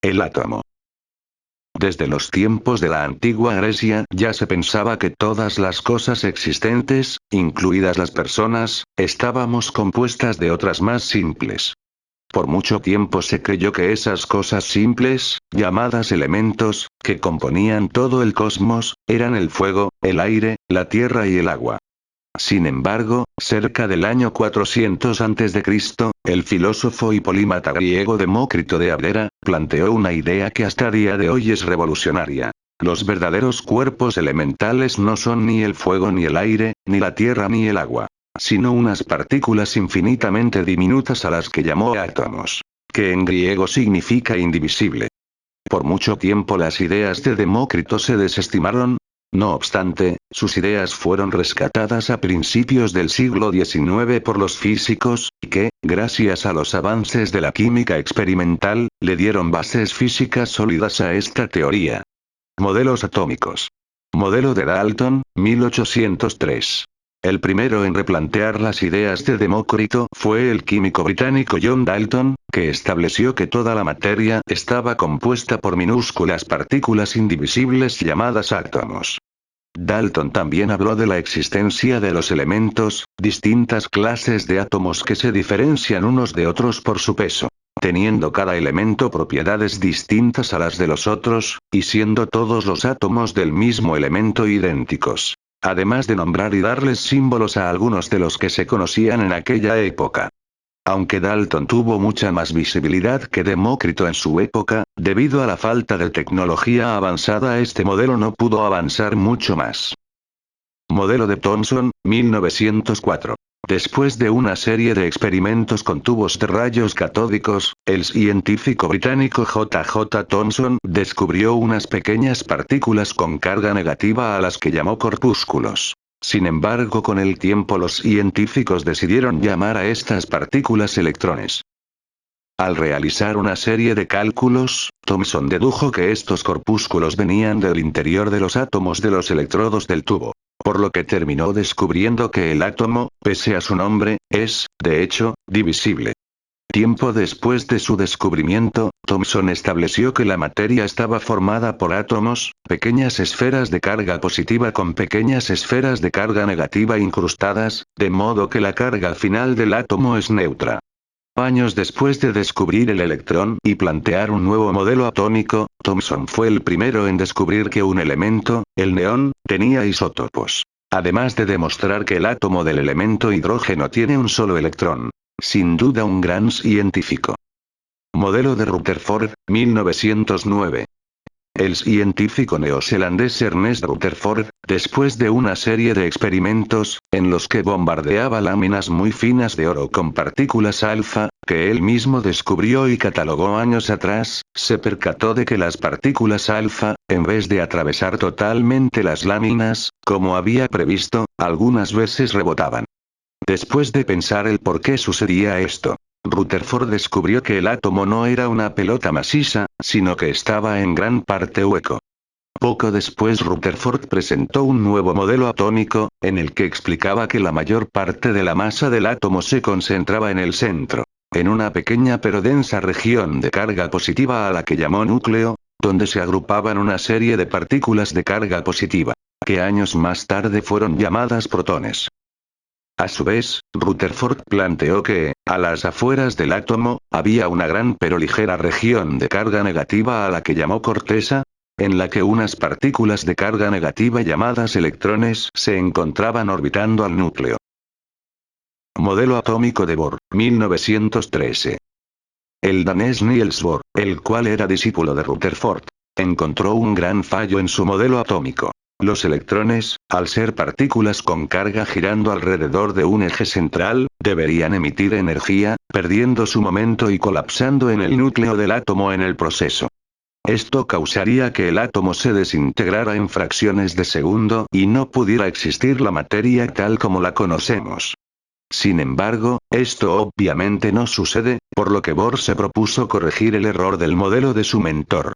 el átomo. Desde los tiempos de la antigua Grecia ya se pensaba que todas las cosas existentes, incluidas las personas, estábamos compuestas de otras más simples. Por mucho tiempo se creyó que esas cosas simples, llamadas elementos, que componían todo el cosmos, eran el fuego, el aire, la tierra y el agua. Sin embargo, cerca del año 400 a.C., el filósofo y polímata griego Demócrito de Abdera, planteó una idea que hasta día de hoy es revolucionaria. Los verdaderos cuerpos elementales no son ni el fuego ni el aire, ni la tierra ni el agua, sino unas partículas infinitamente diminutas a las que llamó átomos, que en griego significa indivisible. Por mucho tiempo las ideas de Demócrito se desestimaron. No obstante, sus ideas fueron rescatadas a principios del siglo XIX por los físicos, que, gracias a los avances de la química experimental, le dieron bases físicas sólidas a esta teoría. Modelos atómicos. Modelo de Dalton, 1803. El primero en replantear las ideas de Demócrito fue el químico británico John Dalton, que estableció que toda la materia estaba compuesta por minúsculas partículas indivisibles llamadas átomos. Dalton también habló de la existencia de los elementos, distintas clases de átomos que se diferencian unos de otros por su peso, teniendo cada elemento propiedades distintas a las de los otros, y siendo todos los átomos del mismo elemento idénticos. Además de nombrar y darles símbolos a algunos de los que se conocían en aquella época. Aunque Dalton tuvo mucha más visibilidad que Demócrito en su época, debido a la falta de tecnología avanzada este modelo no pudo avanzar mucho más. Modelo de Thomson, 1904. Después de una serie de experimentos con tubos de rayos catódicos, el científico británico J. J. Thomson descubrió unas pequeñas partículas con carga negativa a las que llamó corpúsculos. Sin embargo, con el tiempo los científicos decidieron llamar a estas partículas electrones. Al realizar una serie de cálculos, Thomson dedujo que estos corpúsculos venían del interior de los átomos de los electrodos del tubo. Por lo que terminó descubriendo que el átomo, pese a su nombre, es, de hecho, divisible. Tiempo después de su descubrimiento, Thomson estableció que la materia estaba formada por átomos, pequeñas esferas de carga positiva con pequeñas esferas de carga negativa incrustadas, de modo que la carga final del átomo es neutra. Años después de descubrir el electrón y plantear un nuevo modelo atómico, Thomson fue el primero en descubrir que un elemento, el neón, tenía isótopos. Además de demostrar que el átomo del elemento hidrógeno tiene un solo electrón. Sin duda un gran científico. Modelo de Rutherford, 1909. El científico neozelandés Ernest Rutherford, después de una serie de experimentos, en los que bombardeaba láminas muy finas de oro con partículas alfa, que él mismo descubrió y catalogó años atrás, se percató de que las partículas alfa, en vez de atravesar totalmente las láminas, como había previsto, algunas veces rebotaban. Después de pensar el por qué sucedía esto, Rutherford descubrió que el átomo no era una pelota maciza, sino que estaba en gran parte hueco. Poco después Rutherford presentó un nuevo modelo atómico, en el que explicaba que la mayor parte de la masa del átomo se concentraba en el centro, en una pequeña pero densa región de carga positiva a la que llamó núcleo, donde se agrupaban una serie de partículas de carga positiva, que años más tarde fueron llamadas protones. A su vez, Rutherford planteó que, a las afueras del átomo, había una gran pero ligera región de carga negativa a la que llamó corteza, en la que unas partículas de carga negativa llamadas electrones se encontraban orbitando al núcleo. Modelo atómico de Bohr, 1913. El danés Niels Bohr, el cual era discípulo de Rutherford, encontró un gran fallo en su modelo atómico. Los electrones, al ser partículas con carga girando alrededor de un eje central, deberían emitir energía, perdiendo su momento y colapsando en el núcleo del átomo en el proceso. Esto causaría que el átomo se desintegrara en fracciones de segundo y no pudiera existir la materia tal como la conocemos. Sin embargo, esto obviamente no sucede, por lo que Bohr se propuso corregir el error del modelo de su mentor.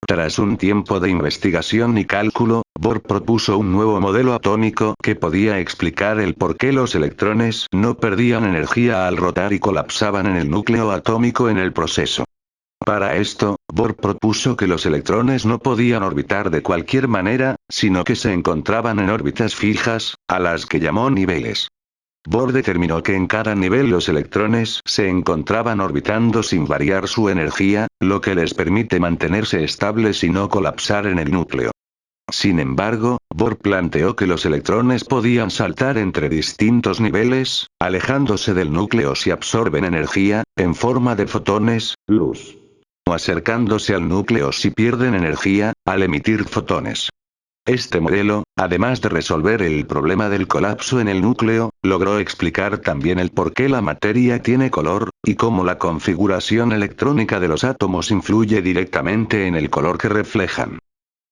Tras un tiempo de investigación y cálculo, Bohr propuso un nuevo modelo atómico que podía explicar el por qué los electrones no perdían energía al rotar y colapsaban en el núcleo atómico en el proceso. Para esto, Bohr propuso que los electrones no podían orbitar de cualquier manera, sino que se encontraban en órbitas fijas, a las que llamó niveles. Bohr determinó que en cada nivel los electrones se encontraban orbitando sin variar su energía, lo que les permite mantenerse estables y no colapsar en el núcleo. Sin embargo, Bohr planteó que los electrones podían saltar entre distintos niveles, alejándose del núcleo si absorben energía, en forma de fotones, luz. O acercándose al núcleo si pierden energía, al emitir fotones. Este modelo, además de resolver el problema del colapso en el núcleo, logró explicar también el por qué la materia tiene color, y cómo la configuración electrónica de los átomos influye directamente en el color que reflejan.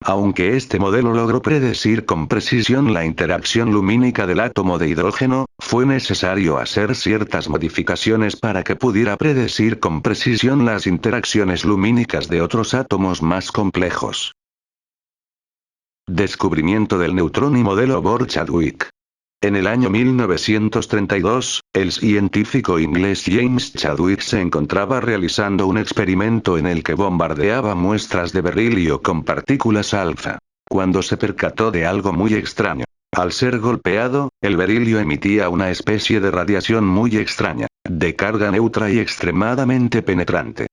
Aunque este modelo logró predecir con precisión la interacción lumínica del átomo de hidrógeno, fue necesario hacer ciertas modificaciones para que pudiera predecir con precisión las interacciones lumínicas de otros átomos más complejos. Descubrimiento del neutrón y modelo Bohr-Chadwick. En el año 1932, el científico inglés James Chadwick se encontraba realizando un experimento en el que bombardeaba muestras de berilio con partículas alfa. Cuando se percató de algo muy extraño. Al ser golpeado, el berilio emitía una especie de radiación muy extraña, de carga neutra y extremadamente penetrante.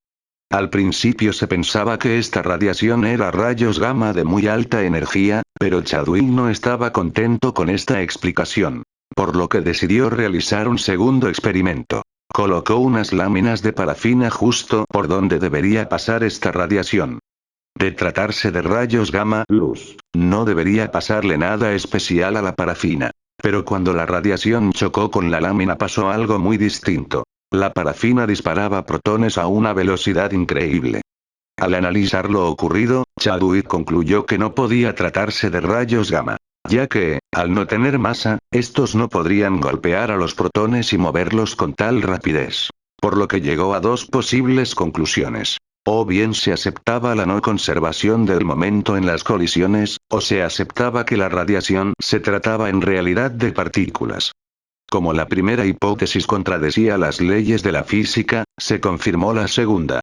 Al principio se pensaba que esta radiación era rayos gamma de muy alta energía, pero Chadwick no estaba contento con esta explicación. Por lo que decidió realizar un segundo experimento. Colocó unas láminas de parafina justo por donde debería pasar esta radiación. De tratarse de rayos gamma luz, no debería pasarle nada especial a la parafina. Pero cuando la radiación chocó con la lámina pasó algo muy distinto. La parafina disparaba protones a una velocidad increíble. Al analizar lo ocurrido, Chadwick concluyó que no podía tratarse de rayos gamma. Ya que, al no tener masa, estos no podrían golpear a los protones y moverlos con tal rapidez. Por lo que llegó a dos posibles conclusiones. O bien se aceptaba la no conservación del momento en las colisiones, o se aceptaba que la radiación se trataba en realidad de partículas. Como la primera hipótesis contradecía las leyes de la física, se confirmó la segunda.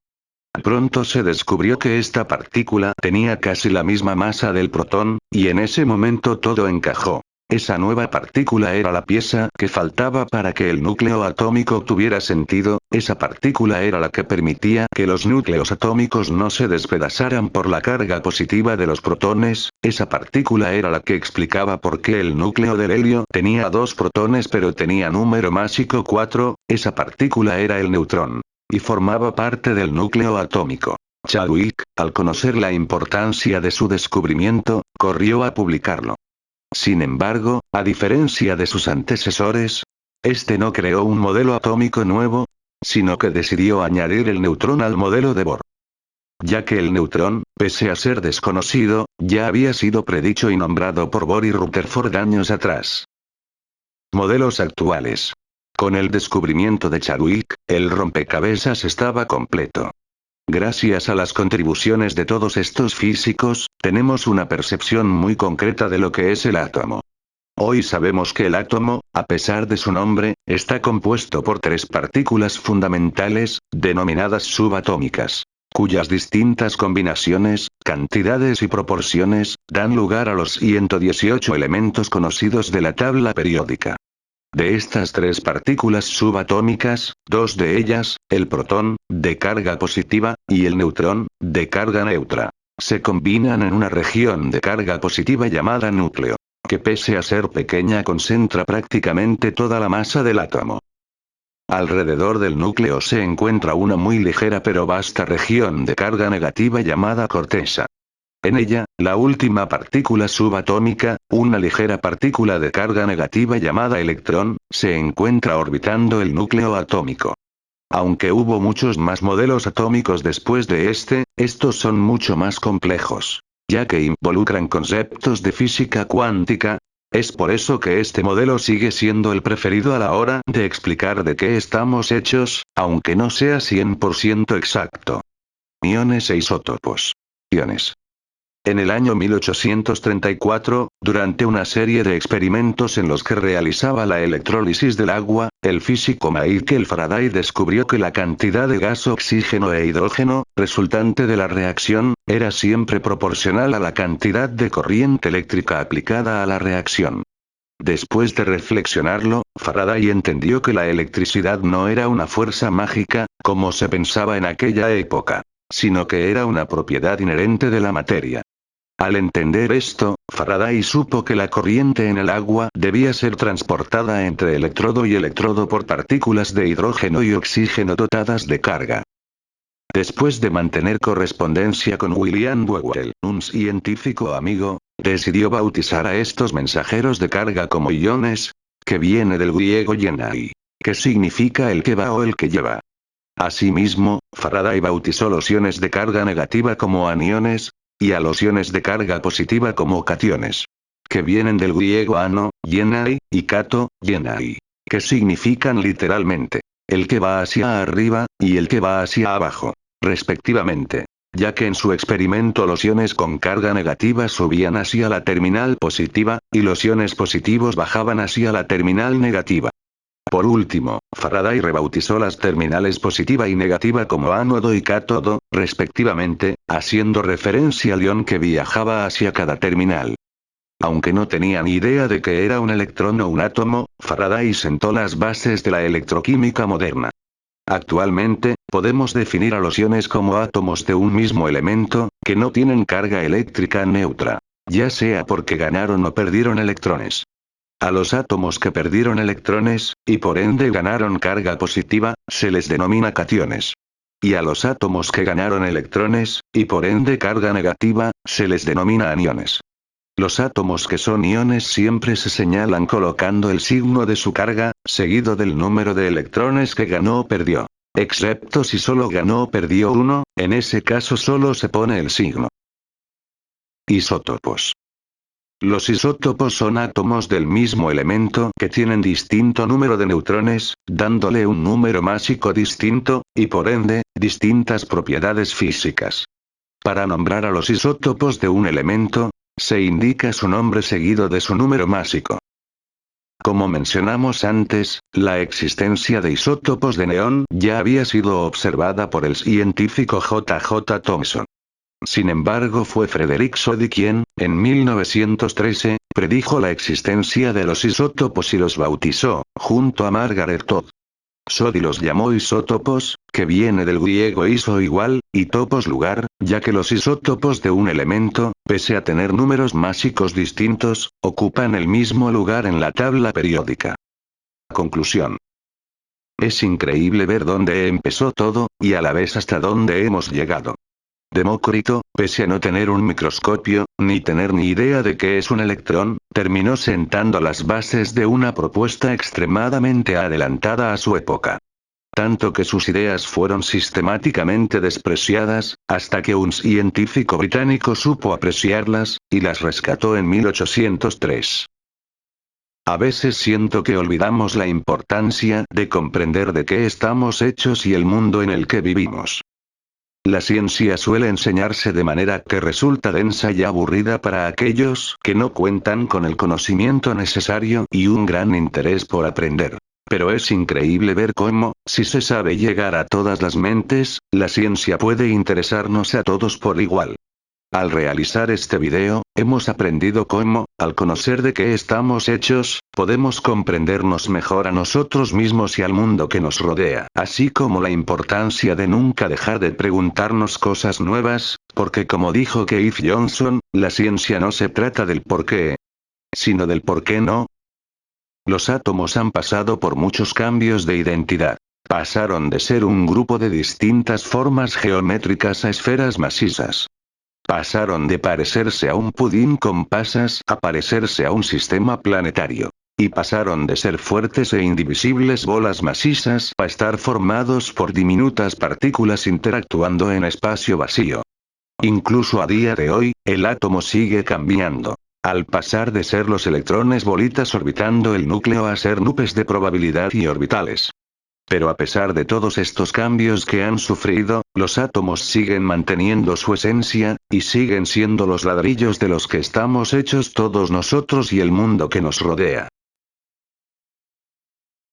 Pronto se descubrió que esta partícula tenía casi la misma masa del protón, y en ese momento todo encajó. Esa nueva partícula era la pieza que faltaba para que el núcleo atómico tuviera sentido, esa partícula era la que permitía que los núcleos atómicos no se despedazaran por la carga positiva de los protones, esa partícula era la que explicaba por qué el núcleo del helio tenía 2 protones pero tenía número másico 4, esa partícula era el neutrón. Y formaba parte del núcleo atómico. Chadwick, al conocer la importancia de su descubrimiento, corrió a publicarlo. Sin embargo, a diferencia de sus antecesores, este no creó un modelo atómico nuevo, sino que decidió añadir el neutrón al modelo de Bohr. Ya que el neutrón, pese a ser desconocido, ya había sido predicho y nombrado por Bohr y Rutherford años atrás. Modelos actuales. Con el descubrimiento de Chadwick, el rompecabezas estaba completo. Gracias a las contribuciones de todos estos físicos, tenemos una percepción muy concreta de lo que es el átomo. Hoy sabemos que el átomo, a pesar de su nombre, está compuesto por 3 partículas fundamentales, denominadas subatómicas, cuyas distintas combinaciones, cantidades y proporciones, dan lugar a los 118 elementos conocidos de la tabla periódica. De estas 3 partículas subatómicas, 2 de ellas, el protón, de carga positiva, y el neutrón, de carga neutra, se combinan en una región de carga positiva llamada núcleo, que pese a ser pequeña concentra prácticamente toda la masa del átomo. Alrededor del núcleo se encuentra una muy ligera pero vasta región de carga negativa llamada corteza. En ella, la última partícula subatómica, una ligera partícula de carga negativa llamada electrón, se encuentra orbitando el núcleo atómico. Aunque hubo muchos más modelos atómicos después de este, estos son mucho más complejos, ya que involucran conceptos de física cuántica. Es por eso que este modelo sigue siendo el preferido a la hora de explicar de qué estamos hechos, aunque no sea 100% exacto. Iones e isótopos. Iones. En el año 1834, durante una serie de experimentos en los que realizaba la electrólisis del agua, el físico Michael Faraday descubrió que la cantidad de gas oxígeno e hidrógeno, resultante de la reacción, era siempre proporcional a la cantidad de corriente eléctrica aplicada a la reacción. Después de reflexionarlo, Faraday entendió que la electricidad no era una fuerza mágica, como se pensaba en aquella época, sino que era una propiedad inherente de la materia. Al entender esto, Faraday supo que la corriente en el agua debía ser transportada entre electrodo y electrodo por partículas de hidrógeno y oxígeno dotadas de carga. Después de mantener correspondencia con William Whewell, un científico amigo, decidió bautizar a estos mensajeros de carga como iones, que viene del griego yenai, que significa el que va o el que lleva. Asimismo, Faraday bautizó los iones de carga negativa como aniones, y a los iones de carga positiva como cationes, que vienen del griego ano, yenai, y cato, yenai, que significan literalmente, el que va hacia arriba, y el que va hacia abajo, respectivamente, ya que en su experimento los iones con carga negativa subían hacia la terminal positiva, y los iones positivos bajaban hacia la terminal negativa. Por último, Faraday rebautizó las terminales positiva y negativa como ánodo y cátodo, respectivamente, haciendo referencia al ion que viajaba hacia cada terminal. Aunque no tenía ni idea de que era un electrón o un átomo, Faraday sentó las bases de la electroquímica moderna. Actualmente, podemos definir a los iones como átomos de un mismo elemento, que no tienen carga eléctrica neutra, ya sea porque ganaron o perdieron electrones. A los átomos que perdieron electrones, y por ende ganaron carga positiva, se les denomina cationes. Y a los átomos que ganaron electrones, y por ende carga negativa, se les denomina aniones. Los átomos que son iones siempre se señalan colocando el signo de su carga, seguido del número de electrones que ganó o perdió. Excepto si solo ganó o perdió uno, en ese caso solo se pone el signo. Isótopos. Los isótopos son átomos del mismo elemento que tienen distinto número de neutrones, dándole un número másico distinto, y por ende, distintas propiedades físicas. Para nombrar a los isótopos de un elemento, se indica su nombre seguido de su número másico. Como mencionamos antes, la existencia de isótopos de neón ya había sido observada por el científico J. J. Thomson. Sin embargo, fue Frederick Soddy quien, en 1913, predijo la existencia de los isótopos y los bautizó, junto a Margaret Todd. Soddy los llamó isótopos, que viene del griego iso igual, y topos lugar, ya que los isótopos de un elemento, pese a tener números másicos distintos, ocupan el mismo lugar en la tabla periódica. Conclusión. Es increíble ver dónde empezó todo, y a la vez hasta dónde hemos llegado. Demócrito, pese a no tener un microscopio, ni tener ni idea de qué es un electrón, terminó sentando las bases de una propuesta extremadamente adelantada a su época. Tanto que sus ideas fueron sistemáticamente despreciadas, hasta que un científico británico supo apreciarlas, y las rescató en 1803. A veces siento que olvidamos la importancia de comprender de qué estamos hechos y el mundo en el que vivimos. La ciencia suele enseñarse de manera que resulta densa y aburrida para aquellos que no cuentan con el conocimiento necesario y un gran interés por aprender. Pero es increíble ver cómo, si se sabe llegar a todas las mentes, la ciencia puede interesarnos a todos por igual. Al realizar este video, hemos aprendido cómo, al conocer de qué estamos hechos, podemos comprendernos mejor a nosotros mismos y al mundo que nos rodea, así como la importancia de nunca dejar de preguntarnos cosas nuevas, porque como dijo Keith Johnson, la ciencia no se trata del por qué, sino del por qué no. Los átomos han pasado por muchos cambios de identidad. Pasaron de ser un grupo de distintas formas geométricas a esferas macizas. Pasaron de parecerse a un pudín con pasas a parecerse a un sistema planetario. Y pasaron de ser fuertes e indivisibles bolas macizas a estar formados por diminutas partículas interactuando en espacio vacío. Incluso a día de hoy, el átomo sigue cambiando. Al pasar de ser los electrones bolitas orbitando el núcleo a ser nubes de probabilidad y orbitales. Pero a pesar de todos estos cambios que han sufrido, los átomos siguen manteniendo su esencia, y siguen siendo los ladrillos de los que estamos hechos todos nosotros y el mundo que nos rodea.